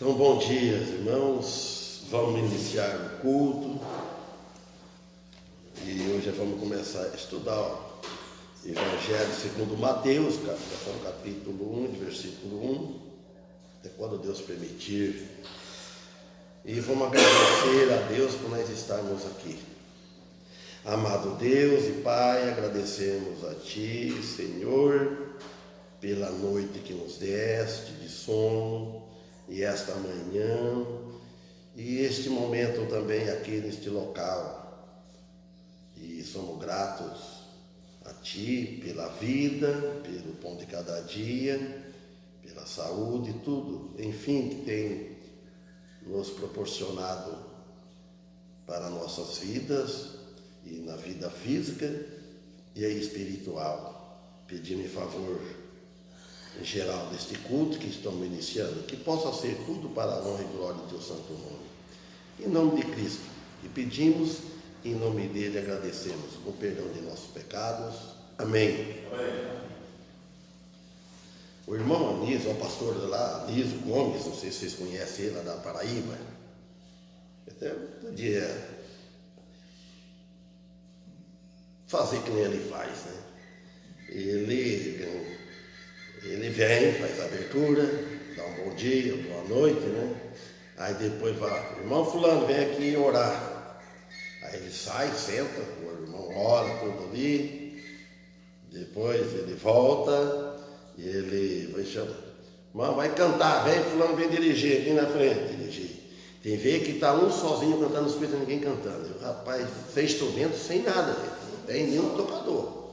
Então, bom dia, irmãos. Vamos iniciar o culto e hoje vamos começar a estudar o Evangelho segundo Mateus, capítulo 1, versículo 1, até quando Deus permitir. E vamos agradecer a Deus por nós estarmos aqui. Amado Deus e Pai, agradecemos a Ti, Senhor, pela noite que nos deste de sono, e esta manhã, e este momento também aqui neste local. E somos gratos a Ti pela vida, pelo pão de cada dia, pela saúde, tudo, enfim, que tem nos proporcionado para nossas vidas, e na vida física e a espiritual. Pedimos em favor em geral deste culto que estamos iniciando, que possa ser tudo para a honra e glória do Teu santo nome. Em nome de Cristo, e pedimos, em nome dele agradecemos o perdão de nossos pecados. Amém. Amém. O irmão Anísio, o pastor lá, Anísio Gomes, não sei se vocês conhecem ele, lá da Paraíba, até podia fazer que nem ele faz, né? Ele vem, faz a abertura, dá um bom dia, boa noite, né? Aí depois vai, irmão fulano, vem aqui orar. Aí ele sai, senta, o irmão ora tudo ali, depois ele volta e ele vai chamar, irmão, vai cantar, vem fulano, vem dirigir aqui na frente, dirigir. Tem vez que está um sozinho cantando, não escuta ninguém cantando. E o rapaz, sem instrumento, sem nada, não tem nenhum tocador.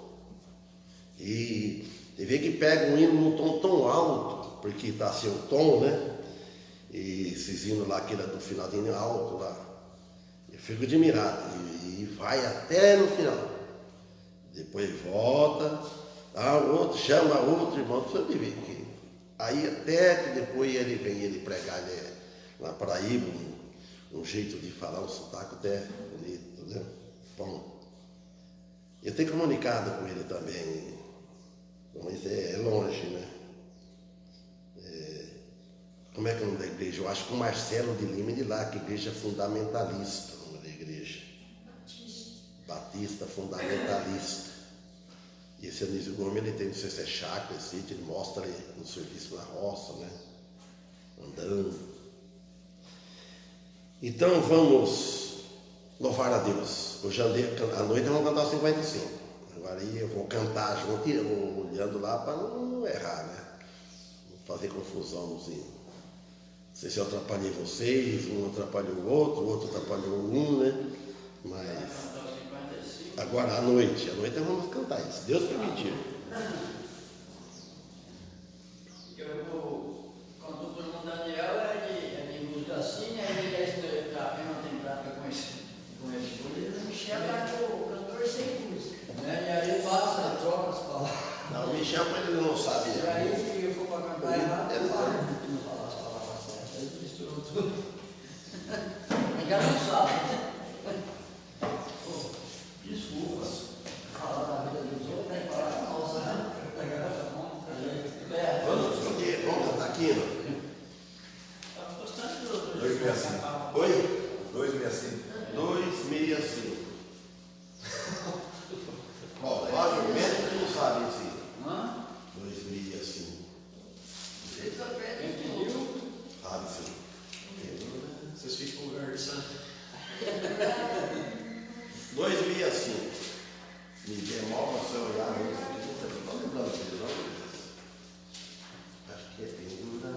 E tem vez que pega um hino num tom tão alto, porque está assim o tom, né? E esses hinos lá, aquele do final de hino alto lá. Eu fico admirado. E vai até no final. Depois volta, outro, chama outro irmão, precisa de ver. Aí até que depois ele vem ele pregar, na Paraíba, um jeito de falar, um sotaque até bonito, né? Bom, eu tenho comunicado com ele também, mas é longe, né? Como é que é o nome da igreja? Eu acho que o Marcelo de Lima de lá, que igreja fundamentalista, o nome da igreja. Batista fundamentalista. E esse Anísio Gomes, ele tem, não sei se é chácara, sítio, ele mostra ali no serviço na roça, né? Andando. Então vamos louvar a Deus. Hoje à noite vamos cantar 55. Agora aí eu vou cantar junto, eu vou olhando lá para não errar, né? Não fazer confusão nos hinos. Não sei se eu atrapalhei vocês, um atrapalhou o outro atrapalhou um, né? Mas agora à noite vamos cantar isso, Deus permitir. Quando o irmão Daniel é de música assim, aí ele não tem prática com esse ele não enxerga o cantor sem música. Né? E aí passa, troca as palavras. Não, o Michel ele não sabe. E aí se eu for para cantar errado, eu não falar as palavras certas, aí misturou tudo. Mas já não sabe. Desculpa. Falar da vida dos outros, tem que falar da nossa, né? Vamos escolher, vamos cantar aqui, não? Bastante do 265. Oi? 265. 265. Bom, provavelmente ele não sabe esse. 2005. Sabe sim. Vocês ficam conversando. 2005. Me demora você olhar isso aqui, não estou lembrando dele, não. Acho que é pendura.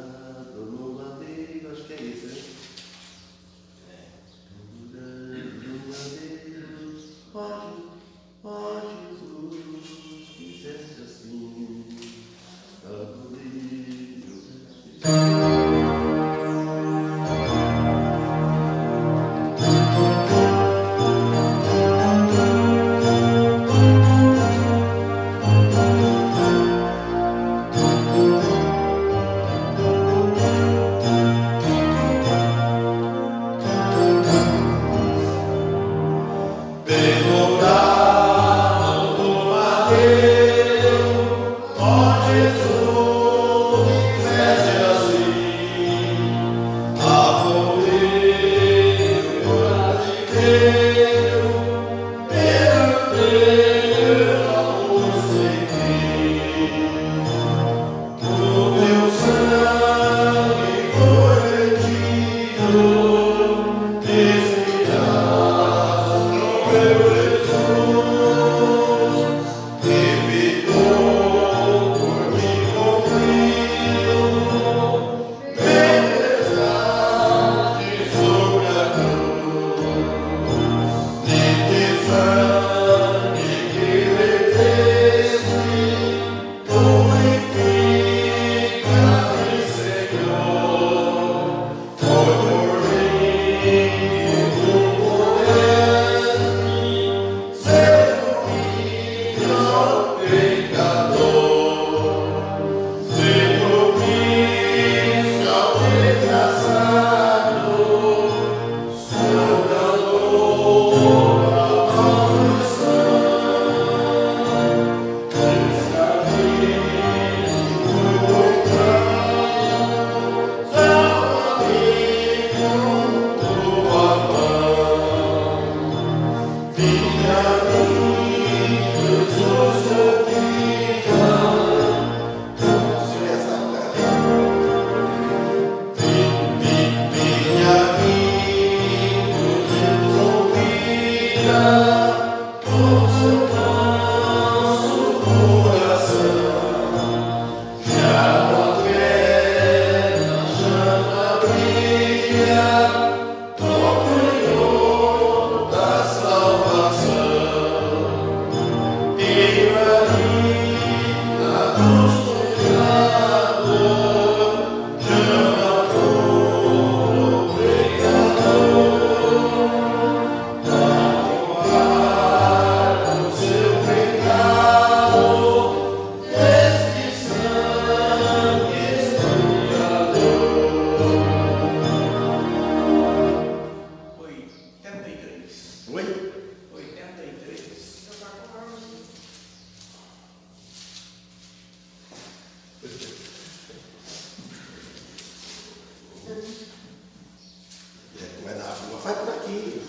Vai na rua, vai por aqui.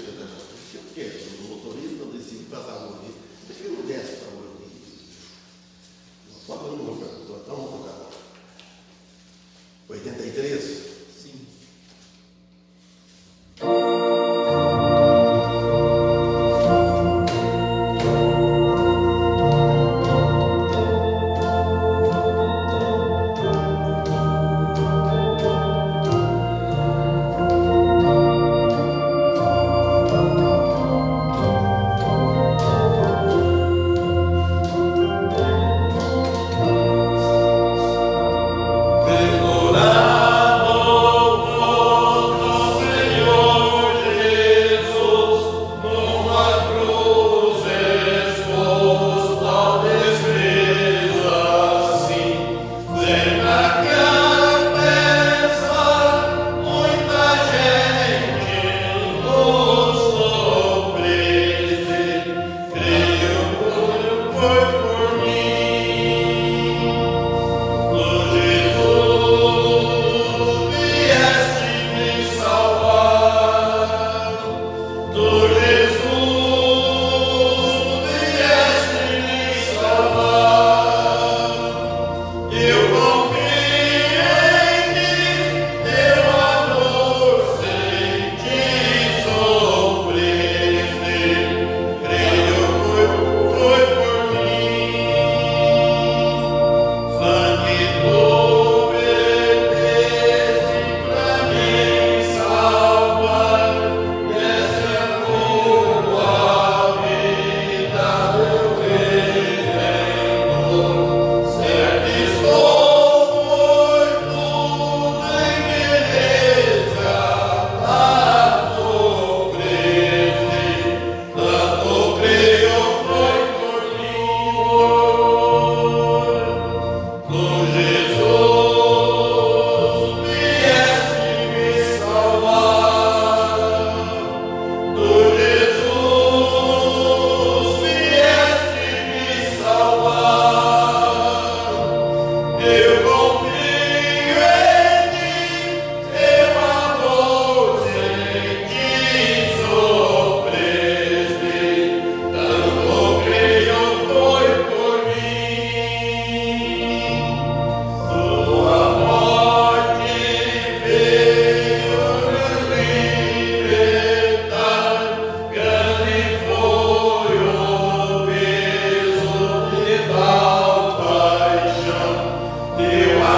O quê? O motorista decide passar a mão ali. Por que não desce para a mão ali? Só para não perguntar, então vamos tocar. 83? Sim. Eu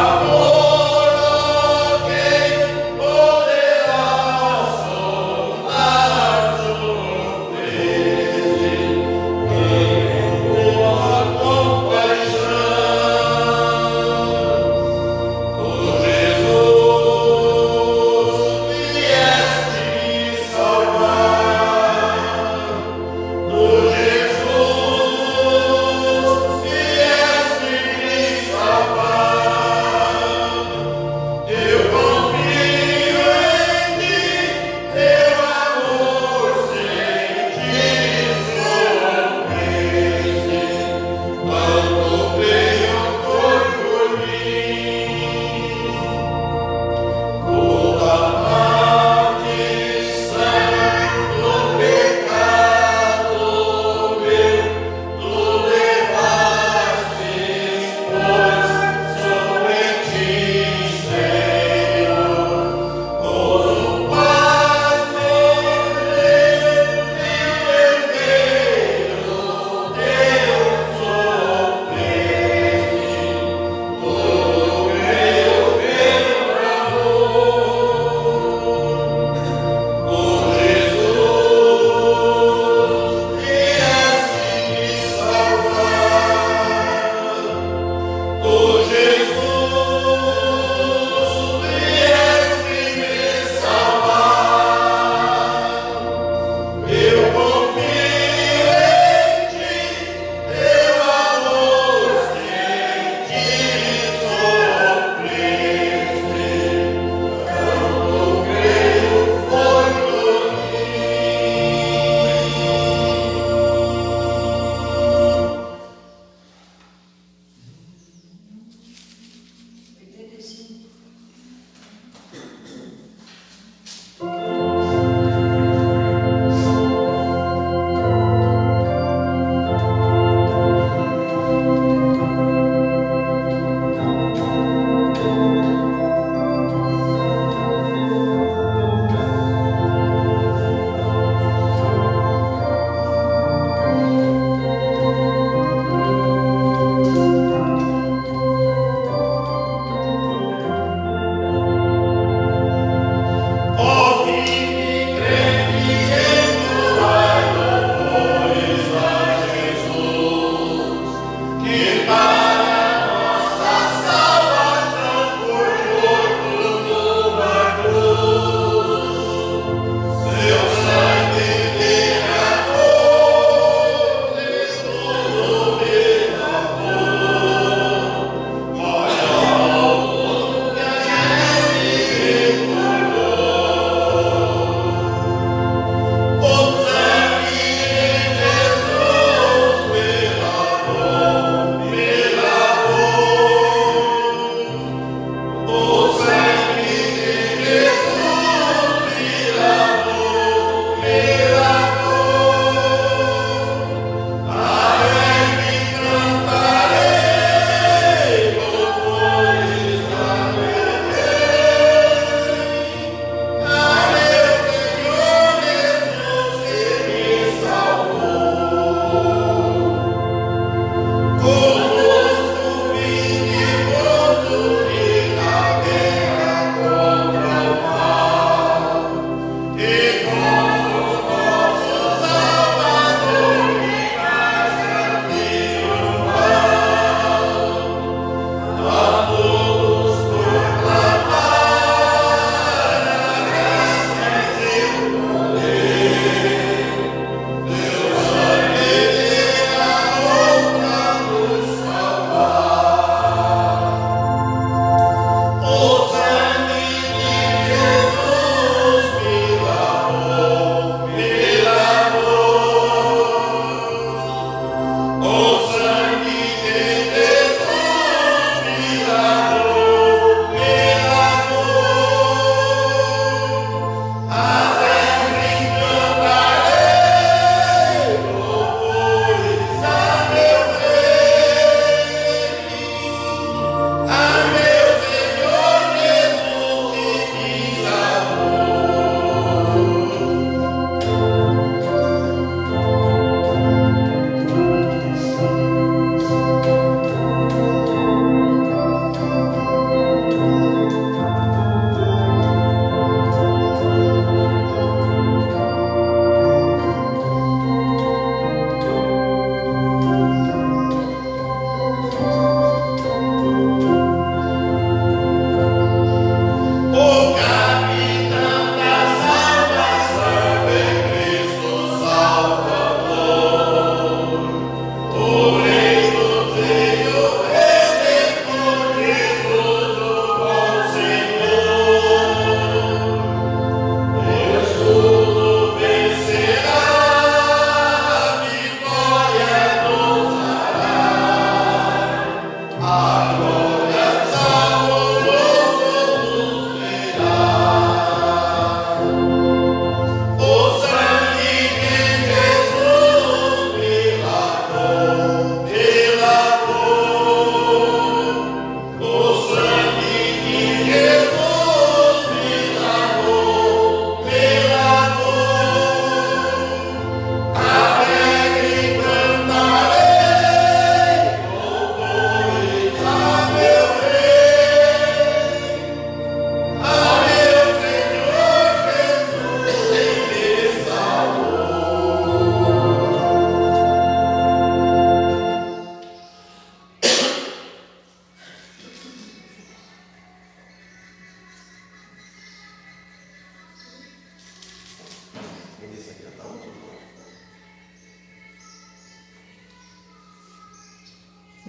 Esse aqui já está muito bom.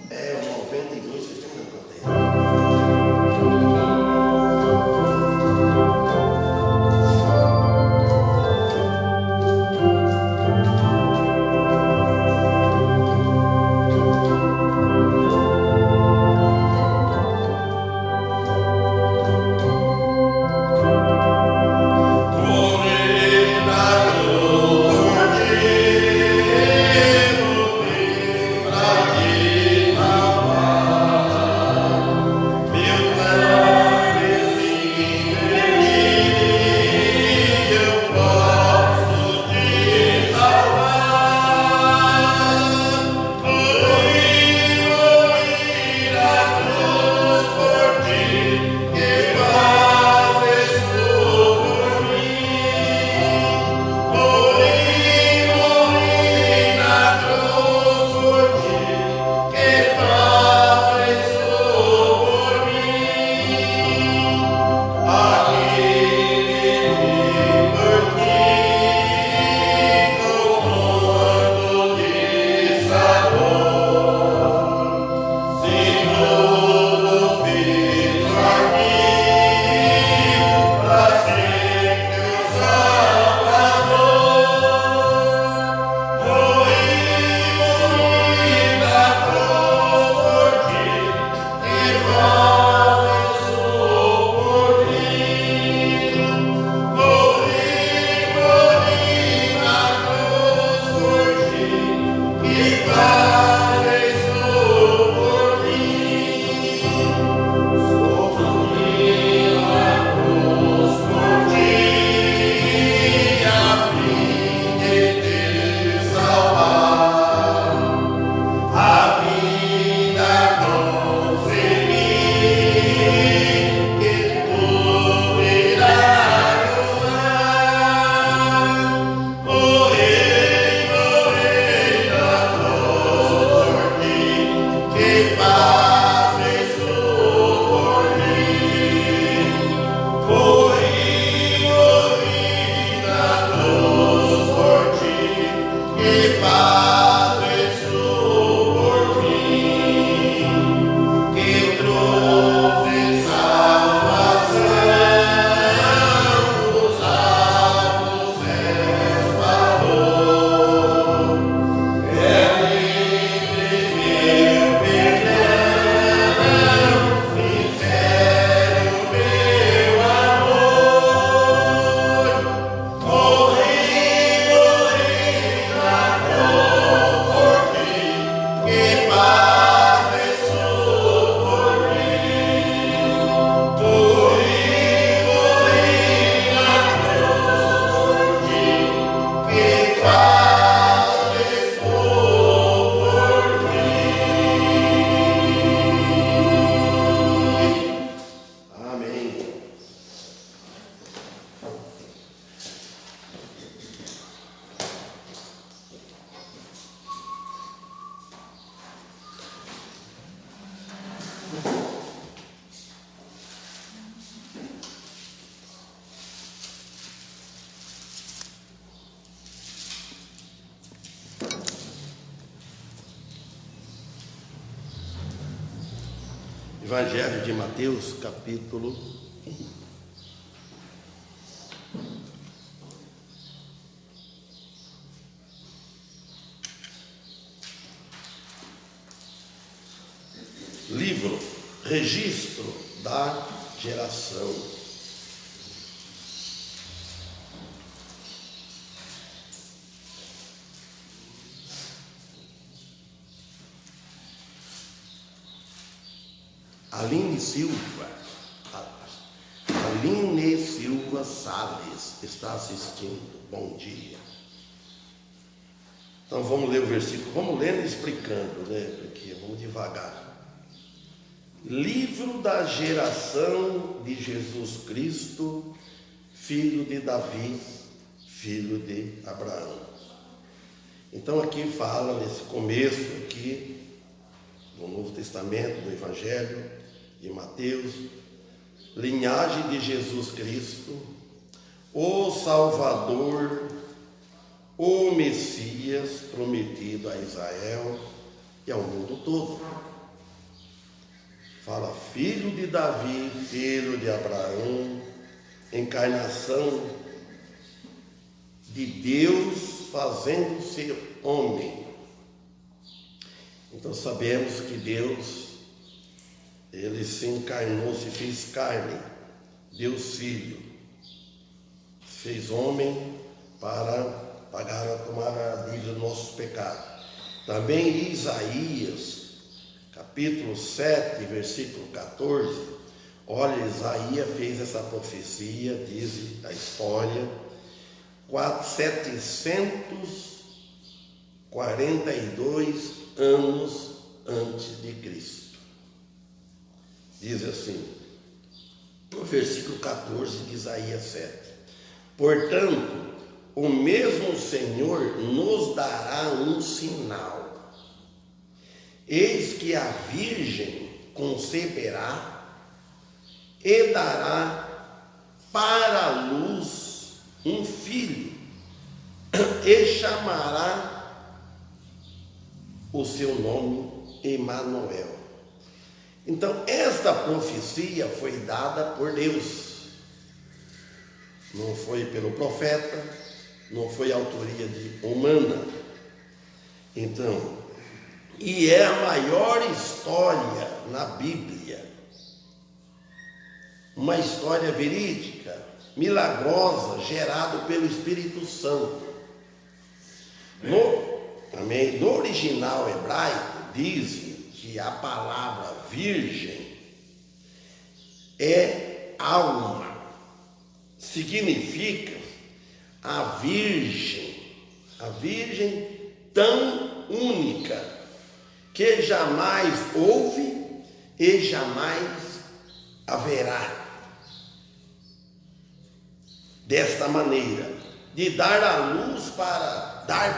É o 92, vocês estão vendo quanto é? Evangelho de Mateus, capítulo 1. Livro livro, registro da geração. Aline Silva Salles está assistindo. Bom dia. Então vamos ler o versículo, vamos lendo e explicando, né? Porque vamos devagar. Livro da geração de Jesus Cristo, filho de Davi, filho de Abraão. Então aqui fala, nesse começo aqui, no Novo Testamento, no Evangelho de Mateus, linhagem de Jesus Cristo, o Salvador, o Messias prometido a Israel e ao mundo todo. Fala filho de Davi, filho de Abraão, encarnação de Deus fazendo-se homem. Então sabemos que Deus, ele se encarnou, se fez carne, Deus Filho, fez homem para tomar a dívida dos nossos pecados. Também Isaías, capítulo 7, versículo 14, olha, Isaías fez essa profecia, diz a história, 742 anos antes de Cristo. Diz assim, no versículo 14 de Isaías 7, portanto, o mesmo Senhor nos dará um sinal. Eis que a Virgem conceberá e dará para a luz um filho, e chamará o seu nome Emanuel. Então, esta profecia foi dada por Deus, não foi pelo profeta, não foi autoria humana. Então, e é a maior história na Bíblia, uma história verídica, milagrosa, gerada pelo Espírito Santo. No original hebraico, dizem que a palavra virgem é alma, significa a virgem tão única, que jamais houve e jamais haverá. Desta maneira, de dar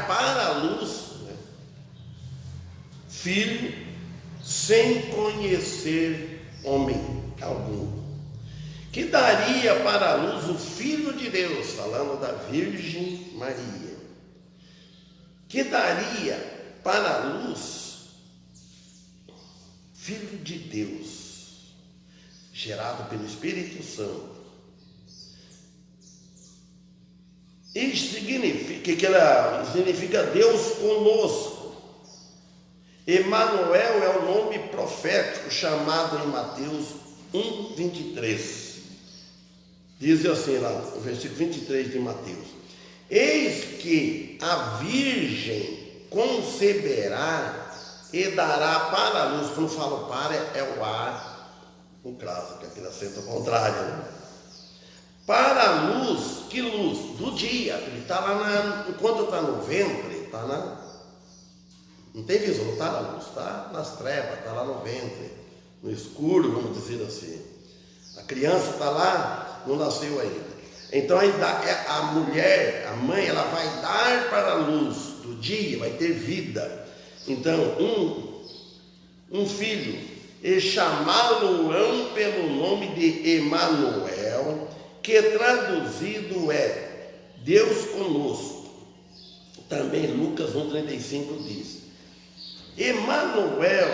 para a luz, né, filho, sem conhecer homem algum, que daria para a luz o Filho de Deus, falando da Virgem Maria, que daria para a luz Filho de Deus, gerado pelo Espírito Santo. Isso significa Deus conosco. Emanuel é o nome profético chamado em Mateus 1:23. Diz assim lá, no versículo 23 de Mateus: eis que a Virgem conceberá e dará para a luz. Quando falo para, é o ar, um cravo, que aqui na acento contrário, né? Para a luz, que luz? Do dia. Ele está lá, enquanto está no ventre, está não tem visão, não está na luz, está nas trevas, está lá no ventre, no escuro, vamos dizer assim. A criança está lá, não nasceu ainda. Então a mulher, a mãe, ela vai dar para a luz do dia, vai ter vida. Então, um filho, e chamá-lo-ão pelo nome de Emanuel, que traduzido é Deus conosco. Também Lucas 1:35 diz: Emanuel,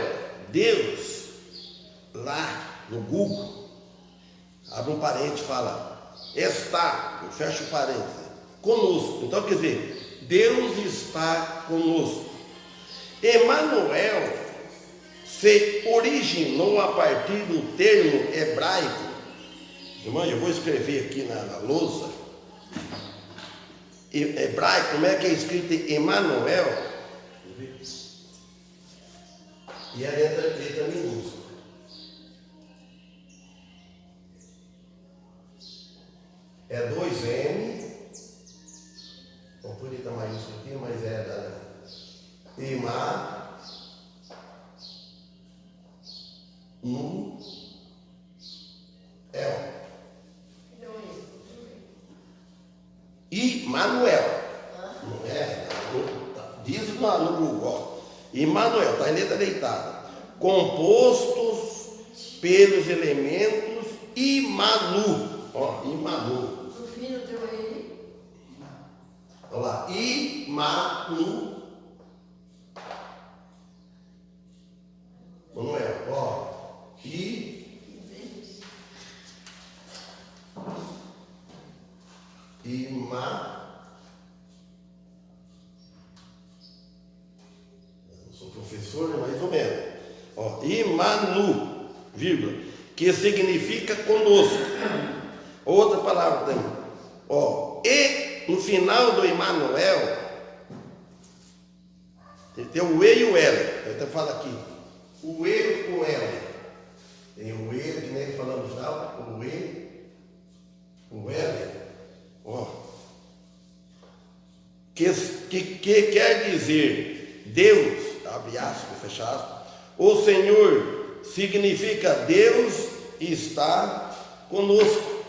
Deus, lá no Google, abre um parênteses, fala, está, fecha o parênteses, conosco. Então quer dizer, Deus está conosco. Emanuel se originou a partir do termo hebraico. Irmão, eu vou escrever aqui na lousa. Hebraico, como é que é escrito? Emanuel. E a letra minúscula. É 2M. Não podia estar maiúsculo aqui, mas é da Immanuel. Não é? Diz no Google, ó. Immanuel, está em letra deitada. Compostos pelos elementos Imanu. Ó, Imanu. No fim do teu aí. Olha lá. Imanu. Manuel, ó. Eu sou professor, né? Mais ou menos. Ó, Imanu, vírgula, que significa conosco. Outra palavra também. Ó, e no final do Emanuel, tem o E e o L. Eu até falo aqui. O E e o L. Tem o E, que nem falamos já, o E, o L. Ó. Que quer dizer Deus, abre aspas, fecha aspas. O Senhor significa Deus está conosco.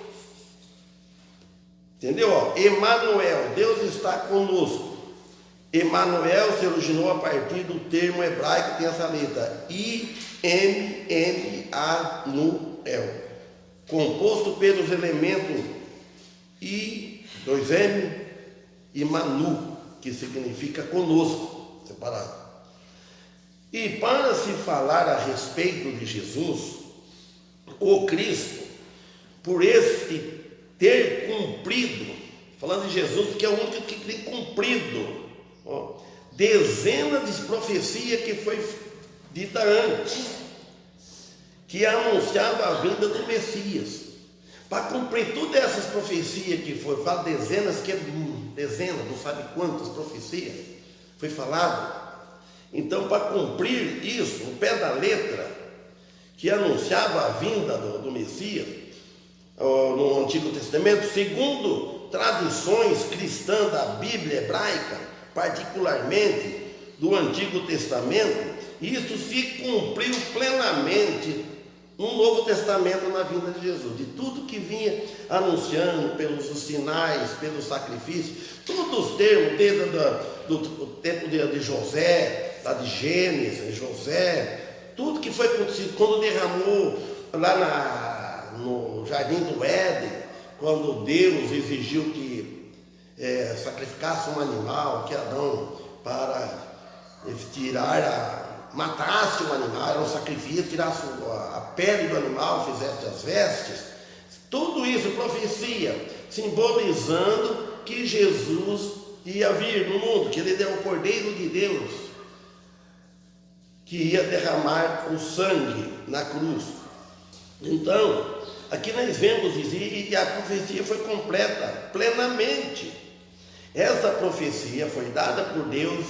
Entendeu? Ó, Emanuel, Deus está conosco. Emanuel se originou a partir do termo hebraico que tem essa letra I-M-M-A-Nu-El, composto pelos elementos I, 2M e Manu, que significa conosco, separado. E para se falar a respeito de Jesus, o Cristo, por este ter cumprido, falando de Jesus, que é o único que tem cumprido, ó, dezenas de profecias que foi dita antes, que anunciava a vinda do Messias. Para cumprir todas essas profecias que foi, fala dezenas, que é dezenas, não sabe quantas profecias foi falado. Então, para cumprir isso, no pé da letra, que anunciava a vinda do Messias, no Antigo Testamento, segundo tradições cristãs da Bíblia hebraica, particularmente do Antigo Testamento, isso se cumpriu plenamente no Novo Testamento, na vinda de Jesus, de tudo que vinha anunciando pelos sinais, pelos sacrifícios, todos os termos, desde do tempo de José, lá de Gênesis, José, tudo que foi acontecido, quando derramou lá no Jardim do Éden, quando Deus exigiu que sacrificasse um animal, que Adão, para matasse o animal, era um sacrifício, tirasse a pele do animal, fizesse as vestes, tudo isso profecia, simbolizando que Jesus ia vir no mundo, que ele é o Cordeiro de Deus, que ia derramar o sangue na cruz. Então, aqui nós vemos dizer, e a profecia foi completa, plenamente. Esta profecia foi dada por Deus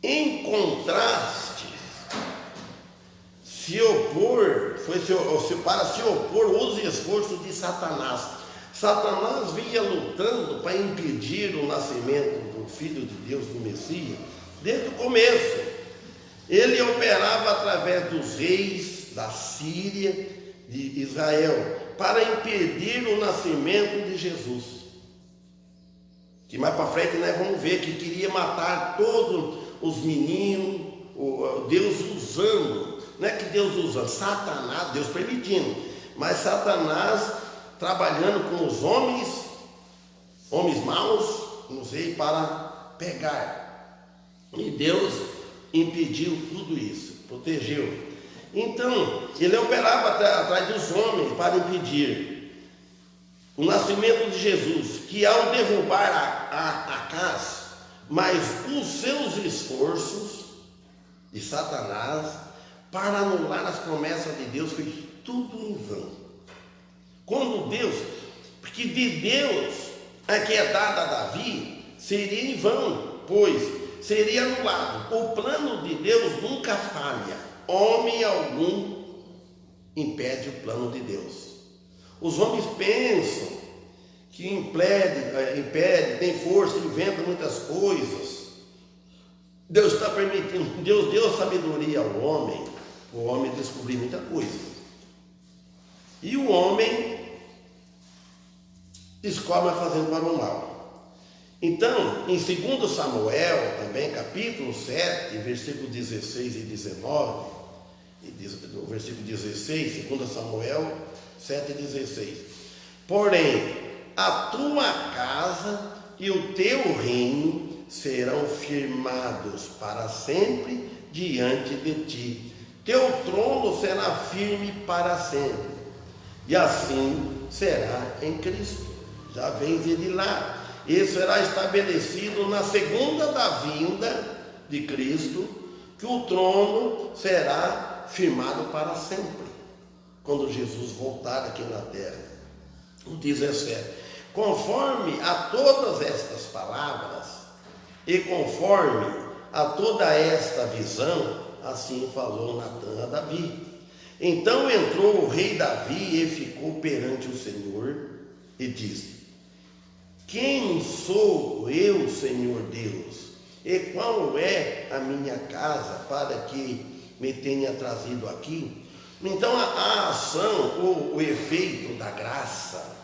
em contraste, para se opor aos esforços de Satanás. Satanás vinha lutando para impedir o nascimento do Filho de Deus, do Messias, desde o começo. Ele operava através dos reis da Síria, de Israel, para impedir o nascimento de Jesus. Que mais para frente nós vamos ver que queria matar todos os meninos, Deus usando, não é que Deus usa, Satanás, Deus permitindo, mas Satanás trabalhando com os homens maus, não sei, para pegar. E Deus impediu tudo isso, protegeu. Então, ele operava atrás dos homens para impedir o nascimento de Jesus, que ao derrubar a casa, mas os seus esforços de Satanás para anular as promessas de Deus, foi tudo em vão. Quando Deus, porque de Deus a que é dada a Davi, seria em vão, pois seria anulado. O plano de Deus nunca falha. Homem algum impede o plano de Deus. Os homens pensam que impede, tem força, inventa muitas coisas. Deus está permitindo, Deus deu sabedoria ao homem, para o homem descobrir muita coisa. E o homem descobre fazendo para o mal. Então, em 2 Samuel, também, capítulo 7, versículo 16 e 19, o versículo 16, 2 Samuel 7 e 16. Porém, a tua casa e o teu reino serão firmados para sempre diante de ti. Teu trono será firme para sempre. E assim será em Cristo. Já vens ele lá. E será estabelecido na segunda da vinda de Cristo, que o trono será firmado para sempre, quando Jesus voltar aqui na terra. O 17. Conforme a todas estas palavras e conforme a toda esta visão, assim falou Natã a Davi. Então entrou o rei Davi e ficou perante o Senhor e disse: quem sou eu, Senhor Deus? E qual é a minha casa para que me tenha trazido aqui? Então a ação, o efeito da graça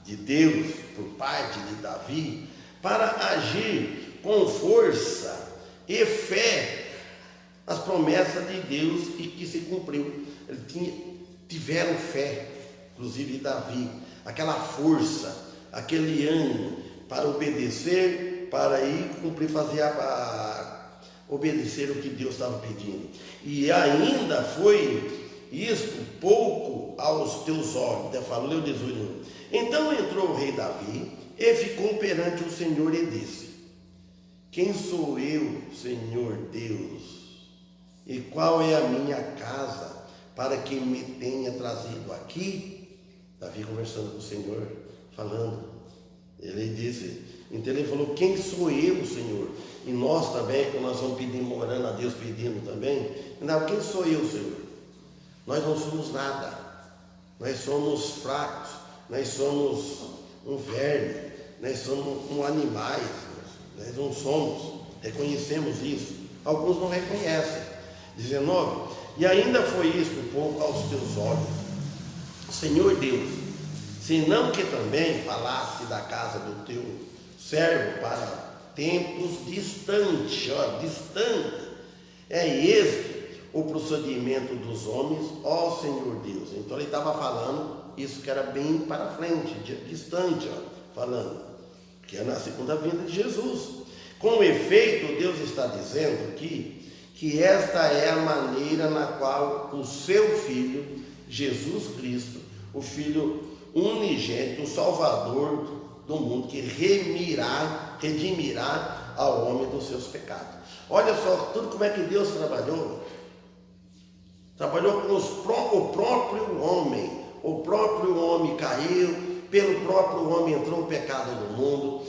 de Deus por parte de Davi, para agir com força e fé as promessas de Deus e que se cumpriu. Eles tiveram fé, inclusive Davi, aquela força, aquele ânimo para obedecer, para ir cumprir, obedecer o que Deus estava pedindo. E ainda foi isto pouco aos teus olhos. Falou o 18. Então entrou o rei Davi e ficou perante o Senhor e disse: quem sou eu, Senhor Deus? E qual é a minha casa para que me tenha trazido aqui? Davi conversando com o Senhor, falando. Ele disse, então ele falou: quem sou eu, Senhor? E nós também, quando nós vamos pedindo, orando a Deus, pedindo também, não, quem sou eu, Senhor? Nós não somos nada, nós somos fracos, nós somos um verme, nós somos animais, nós não somos, reconhecemos isso. Alguns não reconhecem. 19. E ainda foi isto pouco aos teus olhos, Senhor Deus, senão que também falaste da casa do teu servo para tempos distantes, distante. É este o procedimento dos homens, ó Senhor Deus. Então ele estava falando isso que era bem para frente, distante, falando que é na segunda vinda de Jesus. Com efeito, Deus está dizendo aqui que esta é a maneira na qual o seu Filho, Jesus Cristo, o Filho unigênito, o Salvador do mundo, que redimirá ao homem dos seus pecados. Olha só, tudo como é que Deus trabalhou. Trabalhou com o próprio homem. O próprio homem caiu, pelo próprio homem entrou o pecado no mundo.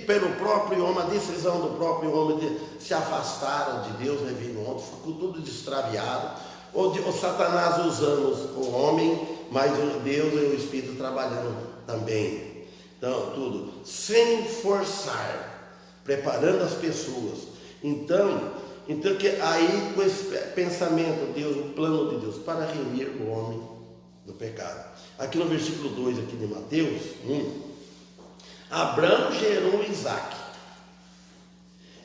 Pelo próprio homem, a decisão do próprio homem de se afastaram de Deus, veio ontem, ficou tudo extraviado. O Satanás usando o homem, mas o Deus e o Espírito trabalhando também. Então, tudo sem forçar, preparando as pessoas. Então que aí com esse pensamento, Deus, o plano de Deus para remir o homem do pecado. Aqui no versículo 2 aqui de Mateus 1, Abraão gerou Isaac,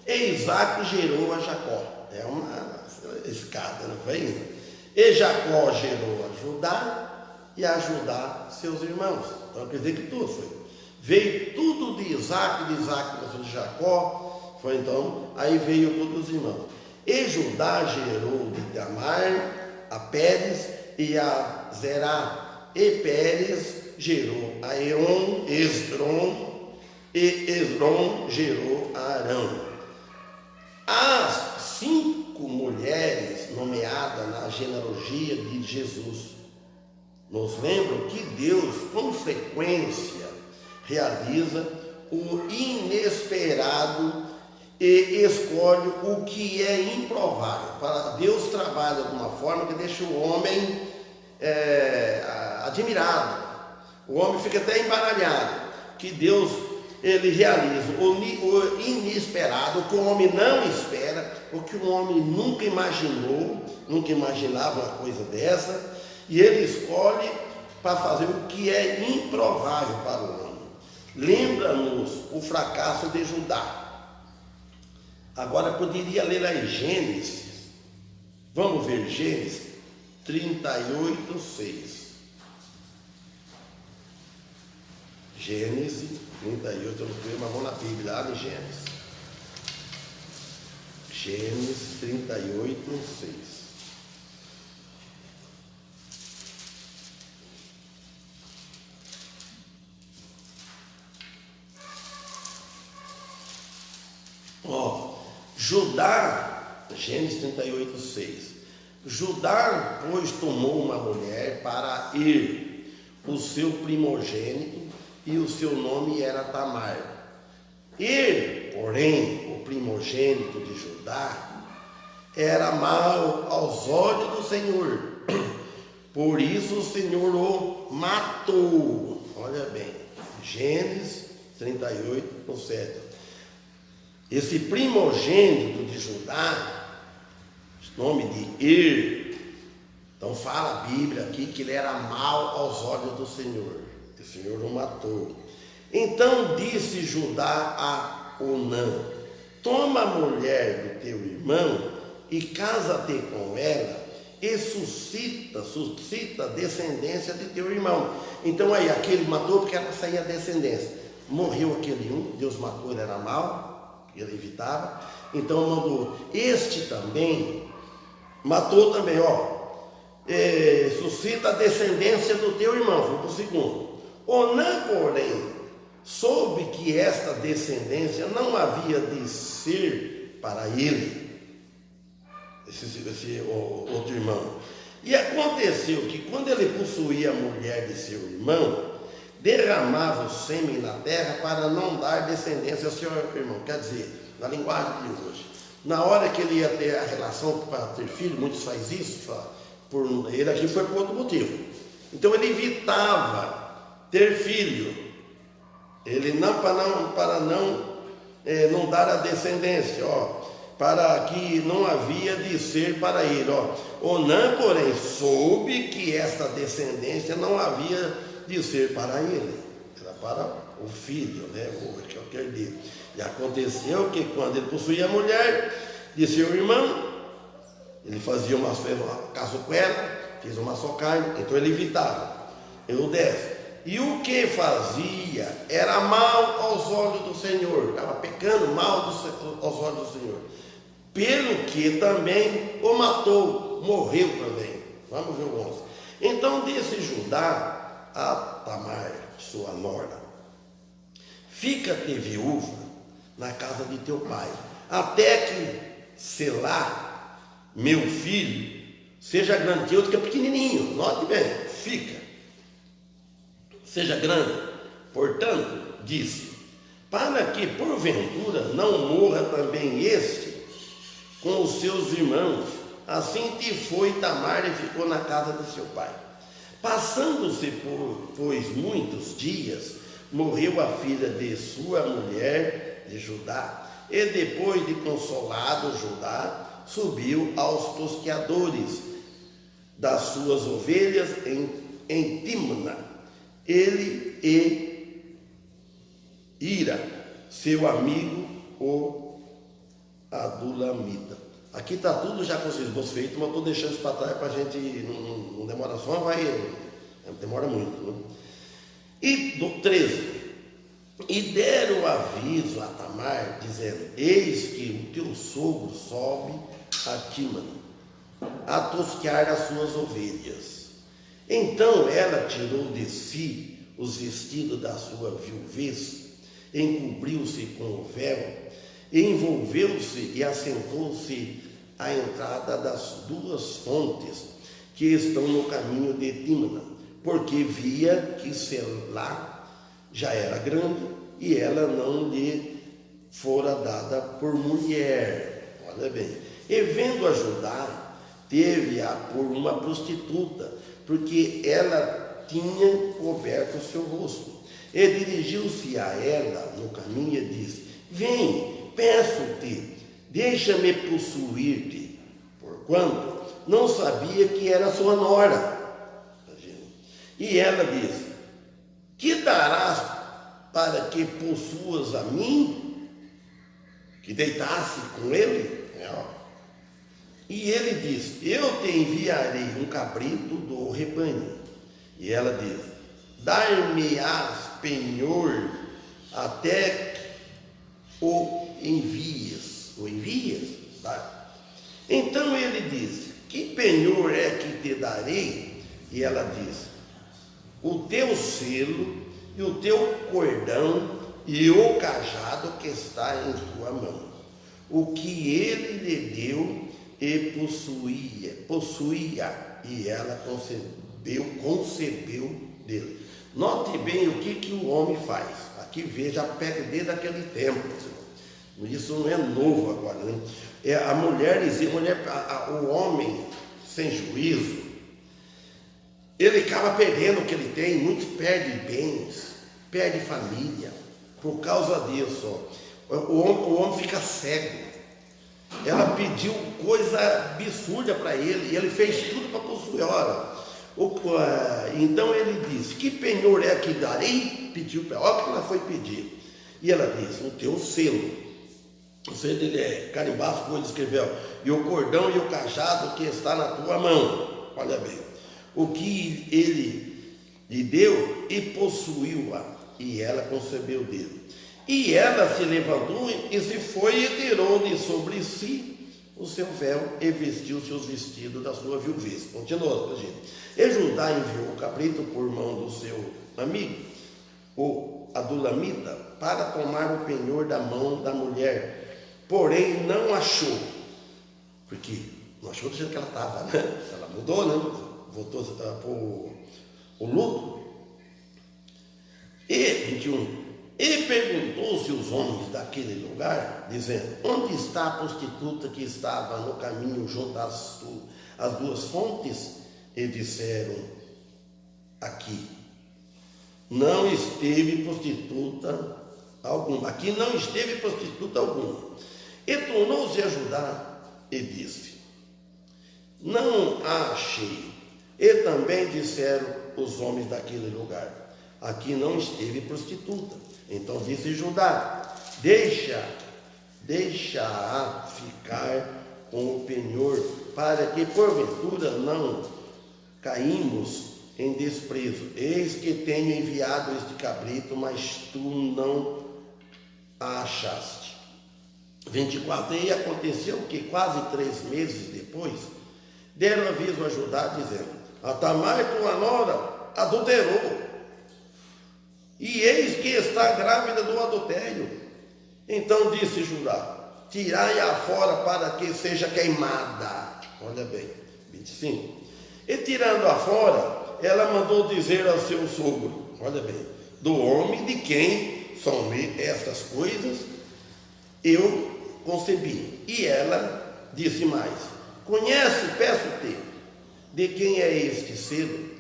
e Isaac gerou a Jacó. É uma escada, não foi indo? E Jacó gerou a Judá, e a Judá seus irmãos. Então quer dizer que tudo foi. Veio tudo de Isaac nasceu de Jacó, foi então, aí veio todos os irmãos. E Judá gerou de Tamar a Pérez e a Zerá, e Pérez gerou a Esdrom, e Esdrom gerou a Arão. As 5 mulheres nomeadas na genealogia de Jesus nos lembram que Deus, com frequência, realiza o inesperado e escolhe o que é improvável. Deus trabalha de uma forma que deixa o homem admirado. O homem fica até embaralhado, que Deus ele realiza o inesperado, o que o homem não espera, o que o homem nunca imaginou, nunca imaginava uma coisa dessa, e ele escolhe para fazer o que é improvável para o homem. Lembra-nos o fracasso de Judá. Agora poderia ler aí Gênesis. Vamos ver Gênesis 38, 6. Gênesis 38, eu não tenho, mas vamos na Bíblia, lá em Gênesis. Gênesis 38, 6. Judá, Gênesis 38, 6. Judá, pois, tomou uma mulher para Ir, o seu primogênito, e o seu nome era Tamar. Ir, porém, o primogênito de Judá, era mau aos olhos do Senhor. Por isso o Senhor o matou. Olha bem, Gênesis 38, 7. Esse primogênito de Judá, nome de Ir, então fala a Bíblia aqui que ele era mau aos olhos do Senhor. O Senhor o matou. Então disse Judá a Onã: toma a mulher do teu irmão e casa-te com ela e suscita a descendência de teu irmão. Então aí, aquele matou porque era para sair a descendência. Morreu aquele Deus matou, ele era mau, ele evitava. Então mandou este também, matou também, suscita a descendência do teu irmão. Foi para o segundo. Onã, porém, soube que esta descendência não havia de ser para ele, esse outro irmão. E aconteceu que quando ele possuía a mulher de seu irmão, derramava o sêmen na terra para não dar descendência ao seu irmão. Quer dizer, na linguagem de hoje, na hora que ele ia ter a relação para ter filho, muitos fazem isso, ele aqui foi por outro motivo. Então ele evitava ter filho, ele para não dar a descendência, para que não havia de ser para ele. Onã, porém, soube que esta descendência não havia de ser para ele, era para o filho, que é o herdeiro. E aconteceu que quando ele possuía a mulher de seu irmão, ele fazia uma caso com ela, fez uma só carne, então ele evitava. Eu desce. E o que fazia era mal aos olhos do Senhor, estava pecando mal aos olhos do Senhor, pelo que também o matou, morreu também. Vamos ver o 11. Então disse Judá a Tamar, sua nora: fica-te viúva na casa de teu pai, até que Selá, meu filho, seja grande. Que outro que é pequenininho, note bem, fica. Seja grande. Portanto, disse: para que porventura não morra também este com os seus irmãos. Assim te foi Tamar e ficou na casa de seu pai. Passando-se, pois, muitos dias, morreu a filha de sua mulher de Judá. E depois de consolado Judá, subiu aos tosqueadores das suas ovelhas em Timna. Ele e Ira, seu amigo, o Adulamita. Aqui está tudo já com os esboços feitos, mas eu estou deixando isso para trás para a gente, não demora só, demora muito. Né? E do 13, e deram aviso a Tamar, dizendo: eis que o teu sogro sobe a Timna, a tosquear as suas ovelhas. Então ela tirou de si os vestidos da sua viuvez, encobriu-se com o véu, envolveu-se e assentou-se à entrada das duas fontes que estão no caminho de Tímna, porque via que Selá já era grande e ela não lhe fora dada por mulher. Olha bem, e vendo Judá, teve-a por uma prostituta, porque ela tinha coberto o seu rosto. E dirigiu-se a ela no caminho e disse: vem, peço-te, deixa-me possuir-te, porquanto não sabia que era sua nora. E ela disse: que darás para que possuas a mim? Que deitasse com ele? E ele disse: eu te enviarei um cabrito do rebanho. E ela disse: dar-me-ás penhor até que o envies. O envias? Tá? Então ele disse: que penhor é que te darei? E ela disse: o teu selo e o teu cordão e o cajado que está em tua mão. O que ele lhe deu e possuía, e ela concebeu dele. Note bem o que o homem faz. Aqui veja, pega desde aquele tempo. Isso não é novo agora, né? A mulher dizia, o homem sem juízo, ele acaba perdendo o que ele tem. Muitos perdem bens, perdem família, por causa disso. O homem fica cego. Ela pediu coisa absurda para ele, e ele fez tudo para possuir. Então ele disse: que penhor é que darei? Pediu para ela, olha o que ela foi pedir. E ela disse: o teu selo. O selo dele é carimbar as coisas, escreveu, e o cordão e o cajado que está na tua mão. Olha bem, o que ele lhe deu e possuiu-a, e ela concebeu dele. E ela se levantou e se foi e tirou de sobre si o seu véu e vestiu seus vestidos da sua viuvez. Continua, gente. E Judá enviou o cabrito por mão do seu amigo, o Adulamita, para tomar o penhor da mão da mulher. Porém não achou, porque não achou do jeito que ela estava, né? Ela mudou, né? Voltou para o luto. E 21. E perguntou-se os homens daquele lugar, dizendo: onde está a prostituta que estava no caminho junto às duas fontes? E disseram: aqui não esteve prostituta alguma. Aqui não esteve prostituta alguma. E tornou-se a Judá e disse: não a achei. E também disseram os homens daquele lugar: aqui não esteve prostituta. Então disse Judá: deixa-a ficar com o penhor, para que porventura não caímos em desprezo. Eis que tenho enviado este cabrito, mas tu não a achaste. 24. E aconteceu que quase 3 meses depois, deram aviso a Judá, dizendo: a Tamar, tua nora, adulterou, e eis que está grávida do adultério. Então disse Judá: tirai-a fora para que seja queimada. Olha bem, 25. E tirando-a fora, ela mandou dizer ao seu sogro: olha bem, do homem de quem são estas coisas eu concebi. E ela disse mais: conhece, peço-te, de quem é este selo,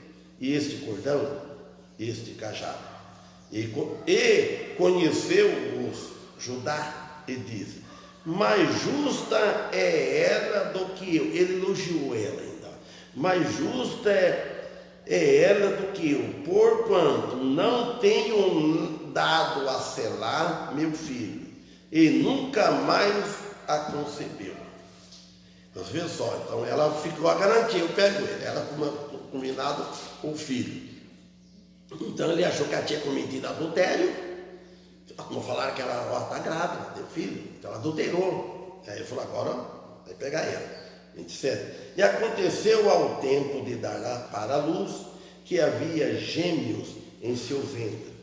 e este cordão, este cajado? E conheceu-os Judá e disse: mais justa é ela do que eu. Ele elogiou ela ainda. Mais justa é ela do que eu, porquanto não tenho dado a Selá meu filho, e nunca mais a concebeu. Então, veja só, então ela ficou a garantia: eu pego ele. Ela combinado o filho. Então ele achou que ela tinha cometido adultério. Como falaram que ela está grávida, teve filho, então ela adulterou. Aí ele falou: agora vai pegar ela. 27. E aconteceu ao tempo de dar para a luz, que havia gêmeos em seu ventre.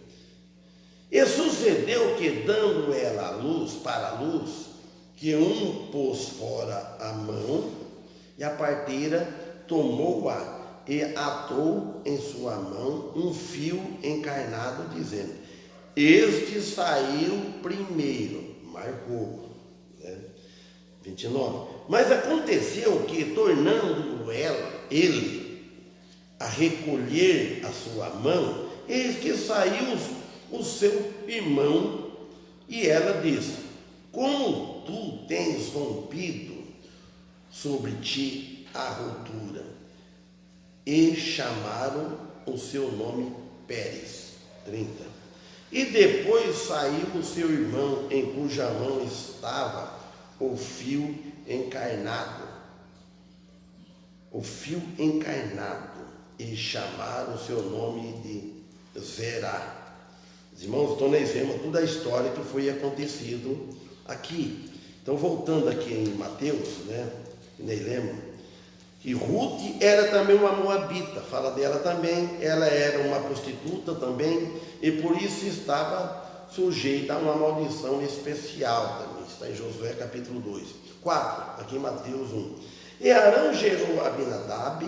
E sucedeu que, dando ela a luz para a luz, que um pôs fora a mão, e a parteira tomou-a e atou em sua mão um fio encarnado, dizendo: este saiu primeiro. Marcou, né? 29. Mas aconteceu que, tornando ele a recolher a sua mão, eis que saiu o seu irmão, e ela disse: como tu tens rompido sobre ti a ruptura. E chamaram o seu nome Pérez. 30. E depois saiu o seu irmão, em cuja mão estava o fio encarnado. O fio encarnado. E chamaram o seu nome de Zerá. Os irmãos, então nós vemos toda a história que foi acontecido aqui. Então, voltando aqui em Mateus, né? Nós lemos que Ruth era também uma moabita, fala dela também, ela era uma prostituta também, e por isso estava sujeita a uma maldição especial também, está em Josué capítulo 2. 4, aqui em Mateus 1. E Arã gerou Abinadab,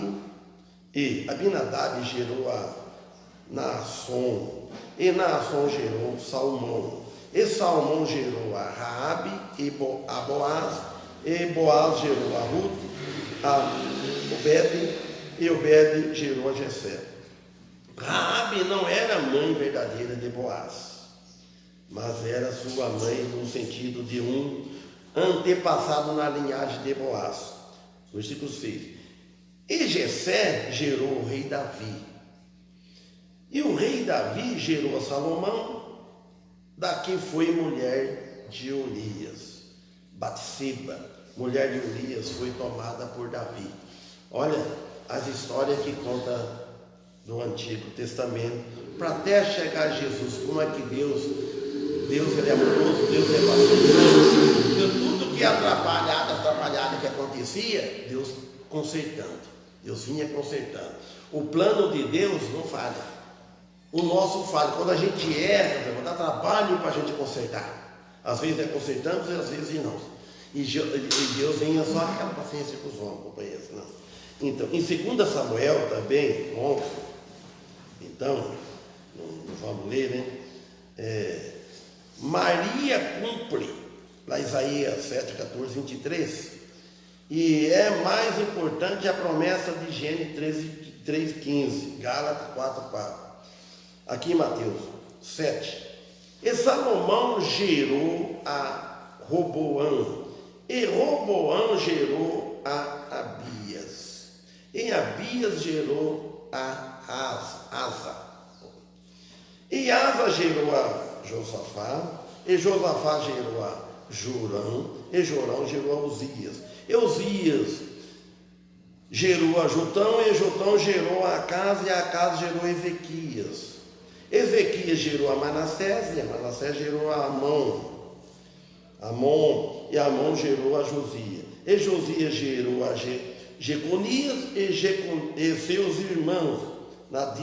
e Abinadab gerou a Naasson, e Naasson gerou Salmão, e Salmão gerou a Raabe, e a Boaz, e Boaz gerou a Ruth, a Obed, e Obed gerou a Jessé. Raabe não era mãe verdadeira de Boaz, mas era sua mãe no sentido de um antepassado na linhagem de Boaz. Versículo 6. E Jessé gerou o rei Davi. E o rei Davi gerou a Salomão, da que foi mulher de Urias. Batseba, mulher de Urias, foi tomada por Davi. Olha as histórias que conta do Antigo Testamento, para até chegar a Jesus, como é que Deus ele é amoroso, Deus é paciente. Então, tudo que atrapalhada que acontecia, Deus consertando. Deus vinha consertando. O plano de Deus não falha. O nosso falha. Quando a gente erra, dá trabalho para a gente consertar. Às vezes consertamos e às vezes não. E Deus vem só aquela paciência com os homens, companheiros. Não. Então, em 2 Samuel também, 11, então, não vamos ler, né? Maria cumpre, lá Isaías 7, 14, 23, e é mais importante a promessa de Gênesis 3, 15, Gálatas 4, 4. Aqui em Mateus 7. E Salomão gerou a Roboão, e Roboão gerou a Abias, e Abias gerou a Asa, e Asa gerou a Josafá, e Josafá gerou a Jorão, e Jorão gerou a Uzias, e Uzias gerou a Jotão, e Jotão gerou a Acás, e a Acás gerou a Ezequias. Ezequias gerou a Manassés, e a Manassés gerou a Amon, e Amon gerou a Josias. E Josias gerou a Jeconias e seus irmãos na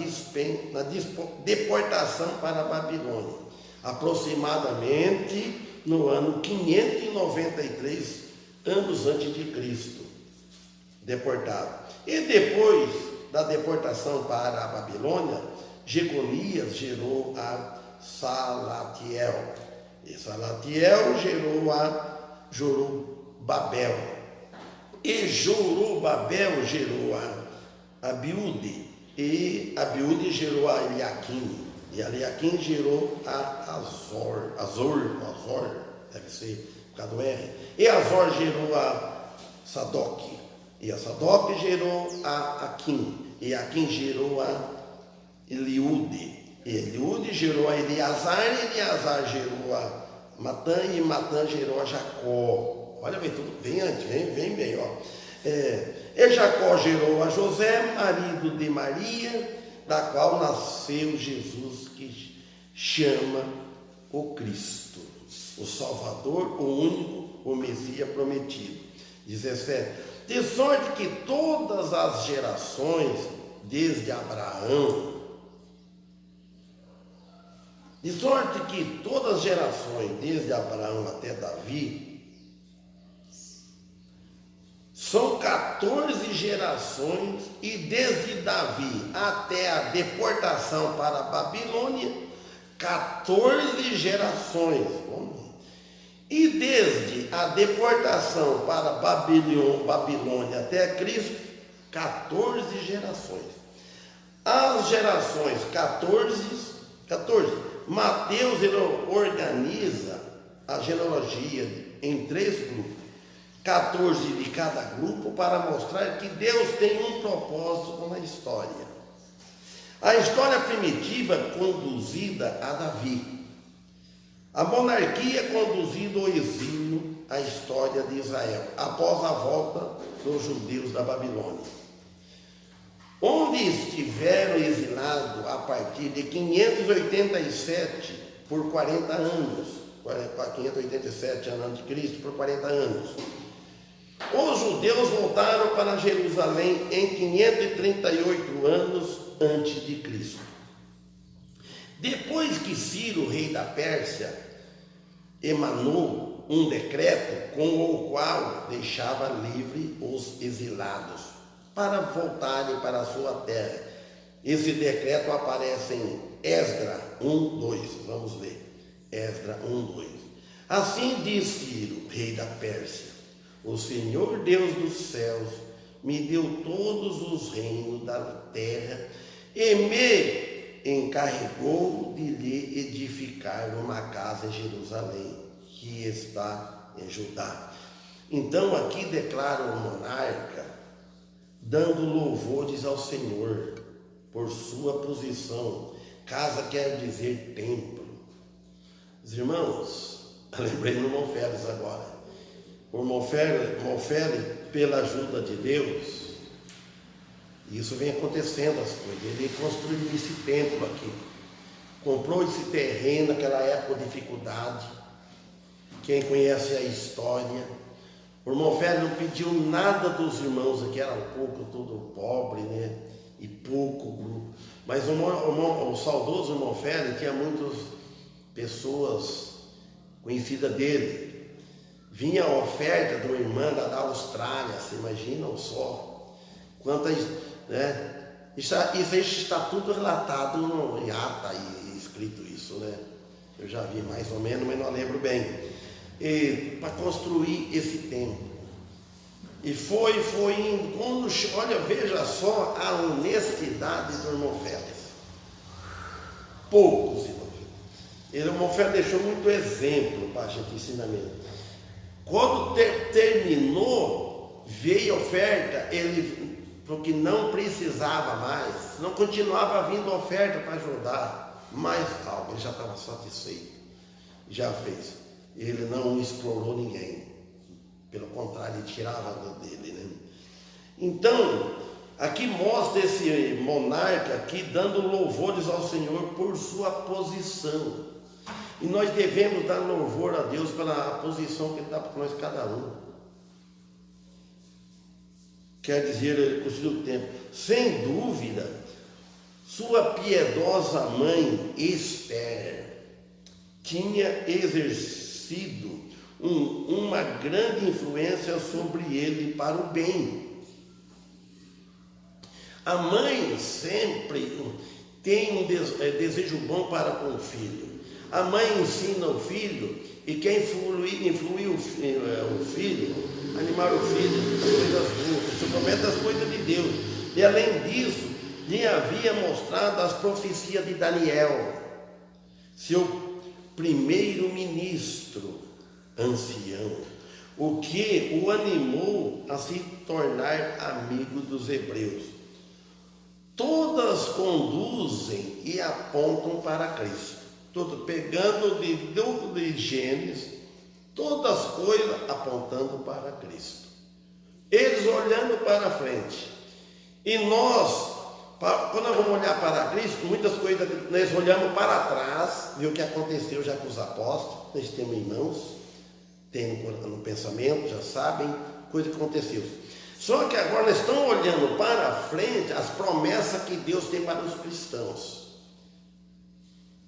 deportação para a Babilônia, aproximadamente no ano 593 anos antes de Cristo, deportado. E depois da deportação para a Babilônia, Jeconias gerou a Salatiel, e Salatiel gerou a Jorubabel, e Jorubabel gerou a Abiúde, e Abiúde gerou a Eliaquim, e Eliaquim gerou a Azor, deve ser por causa do R, e Azor gerou a Sadoc, e a Sadoc gerou a Aquim, e Aquim gerou a Eliúde, e Eliúde gerou a Eleazar, e Eleazar gerou a Matã, e Matã gerou a Jacó. Olha bem, tudo bem antes, vem bem, ó. E Jacó gerou a José, marido de Maria, da qual nasceu Jesus, que chama o Cristo, o Salvador, o único, o Messias prometido. 17. De sorte que todas as gerações, desde Abraão, até Davi, São 14 gerações, e desde Davi até a deportação para a Babilônia, 14 gerações. E desde a deportação para a Babilônia até Cristo, 14 gerações. As gerações 14, Mateus ele organiza a genealogia em 3 grupos. 14 de cada grupo, para mostrar que Deus tem um propósito na história. A história primitiva conduzida a Davi. A monarquia conduzida ao exílio, a história de Israel, após a volta dos judeus da Babilônia. Onde estiveram exilados a partir de 587 por 40 anos, 587 a.C. por 40 anos. Os judeus voltaram para Jerusalém em 538 anos antes de Cristo. Depois que Ciro, rei da Pérsia, emanou um decreto com o qual deixava livre os exilados para voltarem para a sua terra. Esse decreto aparece em Esdras 1:2. Vamos ler. Esdras 1:2. Assim diz Ciro, rei da Pérsia: o Senhor Deus dos céus me deu todos os reinos da terra e me encarregou de lhe edificar uma casa em Jerusalém, que está em Judá. Então aqui declara o monarca, dando louvores ao Senhor por sua posição. Casa quer dizer templo. Os irmãos, lembrei do irmão Félix agora. O irmão Félix, pela ajuda de Deus, isso vem acontecendo as coisas. Ele construiu esse templo aqui, comprou esse terreno naquela época de dificuldade. Quem conhece a história, o irmão Félix não pediu nada dos irmãos aqui, era um pouco tudo pobre, né? E pouco grupo. Mas o saudoso irmão Félix tinha muitas pessoas conhecidas dele. Vinha a oferta de uma irmã da Austrália, você imagina só quantas, né? Isso aí está tudo relatado no ata e escrito isso, né? Eu já vi mais ou menos, mas não lembro bem. Para construir esse templo. E foi indo. Olha, veja só a honestidade do irmão Félix. Poucos irmãos. O irmão Félix deixou muito exemplo para a gente ensinamento. Quando terminou, veio a oferta, porque não precisava mais, não continuava vindo a oferta para ajudar, mais algo, ele já estava satisfeito, já fez. Ele não explorou ninguém, pelo contrário, ele tirava dele, né? Então, aqui mostra esse monarca aqui dando louvores ao Senhor por sua posição. E nós devemos dar louvor a Deus pela posição que Ele dá para nós cada um. Quer dizer, Ele construiu o templo. Sem dúvida, sua piedosa mãe Esther tinha exercido uma grande influência sobre ele para o bem. A mãe sempre tem um desejo bom para com o filho. A mãe ensina o filho, e quem influi o filho, animar o filho, as coisas boas, se promete as coisas de Deus. E além disso, lhe havia mostrado as profecias de Daniel, seu primeiro-ministro ancião, o que o animou a se tornar amigo dos hebreus. Todas conduzem e apontam para Cristo. Tudo pegando de Gênesis, todas as coisas apontando para Cristo. Eles olhando para frente. E nós, quando nós vamos olhar para Cristo, muitas coisas nós olhamos para trás, ver o que aconteceu já com os apóstolos, nós temos irmãos, tem no pensamento, já sabem, coisa que aconteceu. Só que agora nós estamos olhando para frente as promessas que Deus tem para os cristãos.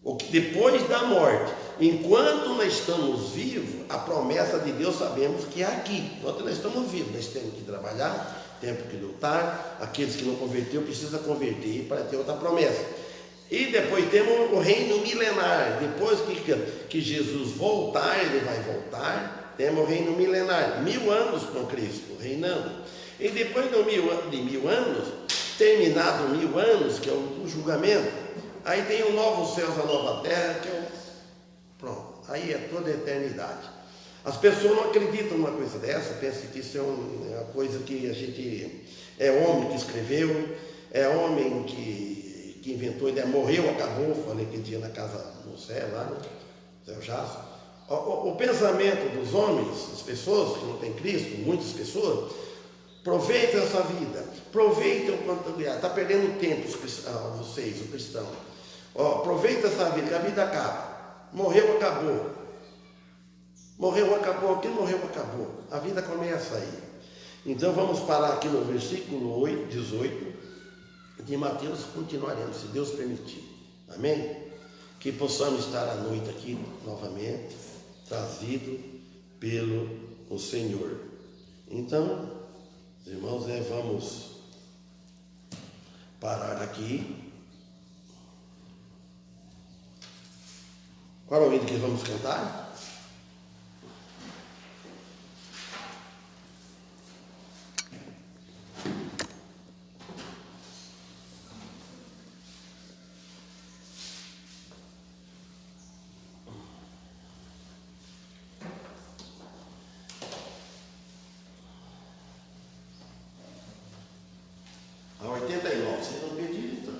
O que depois da morte, enquanto nós estamos vivos, a promessa de Deus sabemos que é aqui. Enquanto nós estamos vivos, nós temos que trabalhar, temos que lutar. Aqueles que não converteu precisam converter para ter outra promessa. E depois temos o reino milenar. Depois que Jesus voltar, ele vai voltar. Temos o reino milenar, 1000 anos com Cristo reinando. E depois de 1000 anos, terminado 1000 anos, que é o julgamento, aí tem o novo céu, a nova terra, que é o... Pronto, aí é toda a eternidade. As pessoas não acreditam numa coisa dessa, pensam que isso é uma coisa que a gente... É homem que escreveu, é homem que inventou, ele morreu, acabou, falei aquele dia na casa no céu, lá no céu Jasso. O pensamento dos homens, das pessoas que não têm Cristo, muitas pessoas, aproveitem essa vida, aproveitem o quanto está perdendo tempo vocês, o cristão. Aproveita essa vida, que a vida acaba. Morreu, acabou. Morreu, acabou. Quem morreu, acabou. A vida começa aí. Então vamos parar aqui no versículo 18 de Mateus, continuaremos, se Deus permitir. Amém? Que possamos estar à noite aqui novamente, trazido pelo o Senhor. Então, irmãos, vamos parar aqui. Qual é o hino que vamos cantar? A 89, vocês estão perdidos, então.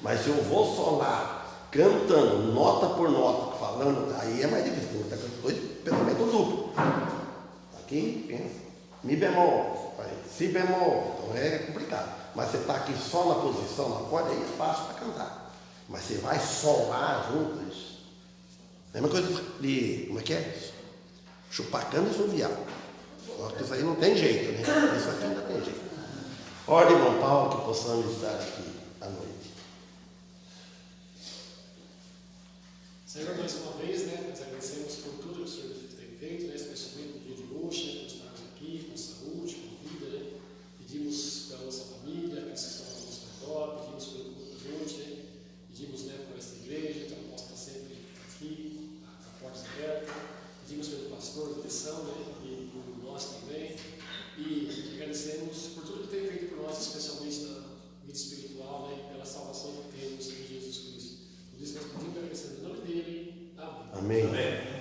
Mas se eu vou só lá, cantando, nota por nota, falando, aí é mais difícil, dois pensamentos duplos. Aqui, pensa, Mi bemol, Si bemol, então é complicado. Mas você está aqui só na posição, na corda, aí é fácil para cantar. Mas você vai solar juntos. É uma coisa de, como é que é? Chupar cana e assoviar. Só que isso aí não tem jeito, né? Isso aqui ainda tem jeito. Ora, irmão Paulo, que possamos estar aqui à noite. Senhor, mais uma vez, né, nós agradecemos por tudo que o Senhor tem feito, né, especialmente no dia de hoje, por estarmos aqui com saúde, com vida, né. Pedimos pela nossa família, aqueles que estão ao nosso redor, pedimos pelo culto de hoje, né, pedimos, né, por esta igreja, que ela possa estar sempre aqui, com as portas abertas, pedimos pelo pastor de atenção, né, e por nós também, e agradecemos por tudo que tem feito por nós, especialmente na vida espiritual, né, e pela salvação que temos em Jesus Cristo. Por isso nós pedimos e agradecemos o nome dele. Amém. Amém.